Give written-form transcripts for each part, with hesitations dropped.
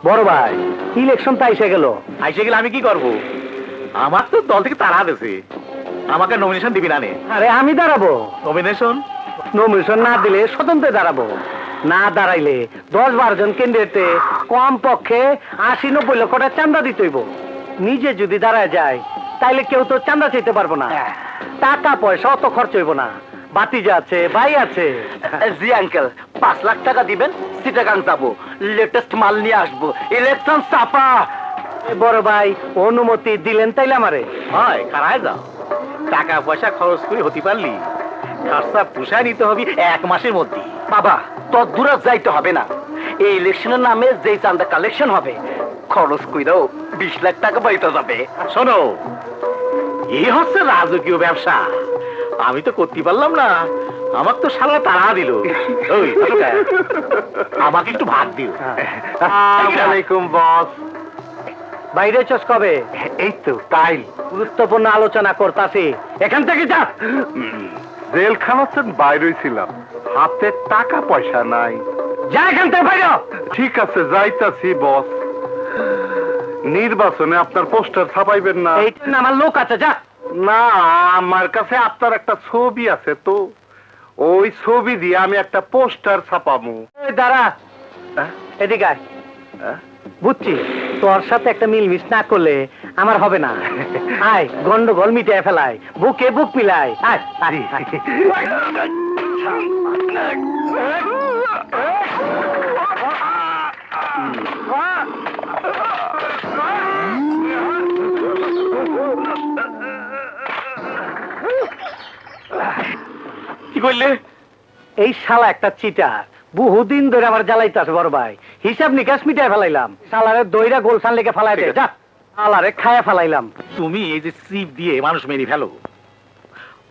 বড় ভাই, ইলেকশন তো আইসে গেল। আমি কি করব? আমার তো দল থেকে তারা দিছে, আমাকে নমিনেশন দিবি না নে? আরে আমি দাঁড়াবো। নমিনেশন নমিনেশন না দিলে স্বতন্ত্র দাঁড়াবো। না দাঁড়াইলে 10-12 জন ক্যান্ডিডেটে কম পক্ষে 80-90 লক্ষ টাকা চাঁদা দিতে হইব। নিজে যদি দাঁড়ায় যায় তাইলে কেউ তো চাঁদা চাইতে পারবো না। টাকা পয়সা অত খরচ হইব না। বাতিজা আছে, ভাই আছে। জি আঙ্কেল, 5 লাখ টাকা দিবেন, চিটাগাং যাবো, লেটেস্ট মাল নিয়ে আসবো, ইলেকশন চাপা। বড় ভাই অনুমতি দিলেন তাইলে আমারে। হয় খারায় যাও, টাকা পয়সা খরচ করে হতে পারলি খরচা পোষায় নিতে হবে 1 মাসের মধ্যে। বাবা, তত দূরে যাইতে হবে না। এই ইলেকশনের নামে যেই চান্দা কালেকশন হবে, খরচ কইরাও 20 লাখ টাকা পাইতে যাবে। শোনো, এই হচ্ছে রাজকীয় ব্যবসা। আমি তো করতে পারলাম না, আমার তো শালা তারা দিল। ওই ছোটকা, আমাকে একটু ভাগ দিও। আসসালামাইকুম বস। বাইরে চস কবে? এই তো তাই গুরুত্বপূর্ণ আলোচনা করতাছি, এখান থেকে যা। জেলখানাতে বাইরে ছিলাম, হাতে টাকা পয়সা নাই। যা এখান থেকে বাইরে। ঠিক আছে, যাইতাছি বস। নির্বাচনে আপনার পোস্টার ছাপাইবেন না? এইটা না, আমার লোক আছে, যা। না, আমার কাছে আপনার একটা ছবি আছে, তো ওই ছবি দিয়ে আমি একটা পোস্টার ছাপাবো। এই দাঁড়া, হ্যাঁ? এদিকে আয়। হ্যাঁ? বুঝছি, তোর সাথে একটা মিলমিশ না করলে আমার হবে না। আয়, গন্ডগোল মিটিয়ে ফেলায়, বুকে বুক মিলায়। আয়, আয়, আয়। কি করলে? এই শালা একটা চিটার, বহুদিন ধরে আমার জ্বালাইতেছে বড় ভাই। হিসাব নিকাশ মিটায় ফেলাইলাম। শালারে দইরা গোলসান লেগে ফেলাই দে, যা। শালারে খায়া ফেলাইলাম। তুমি এই যে সিপ দিয়ে মানুষ মেরে ফেলো,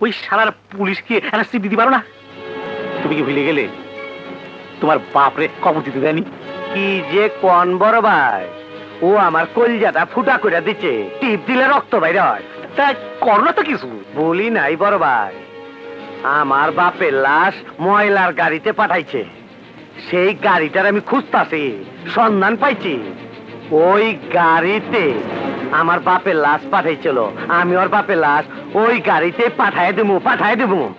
ওই শালার পুলিশকে একটা সিপ দিতে পারো না? তুমি কি ভুলে গেলে তোমার বাপরে কবর দিতে দেয়নি? কি যে কোন বড় ভাই, ও আমার কলজাটা ফুটা করে দিচ্ছে। টিপ দিলে রক্ত বাইরে হয়। তাই করো না তো কিছু। বলি নাই বড় ভাই, আমার বাপের লাশ ময়লার গাড়িতে পাঠাইছে। সেই গাড়িটার আমি খুঁজতাছি, সন্ধান পাইছি। ওই গাড়িতে আমার বাপের লাশ পাঠাইছিল। আমি ওর বাপের লাশ ওই গাড়িতে পাঠায় দেবো।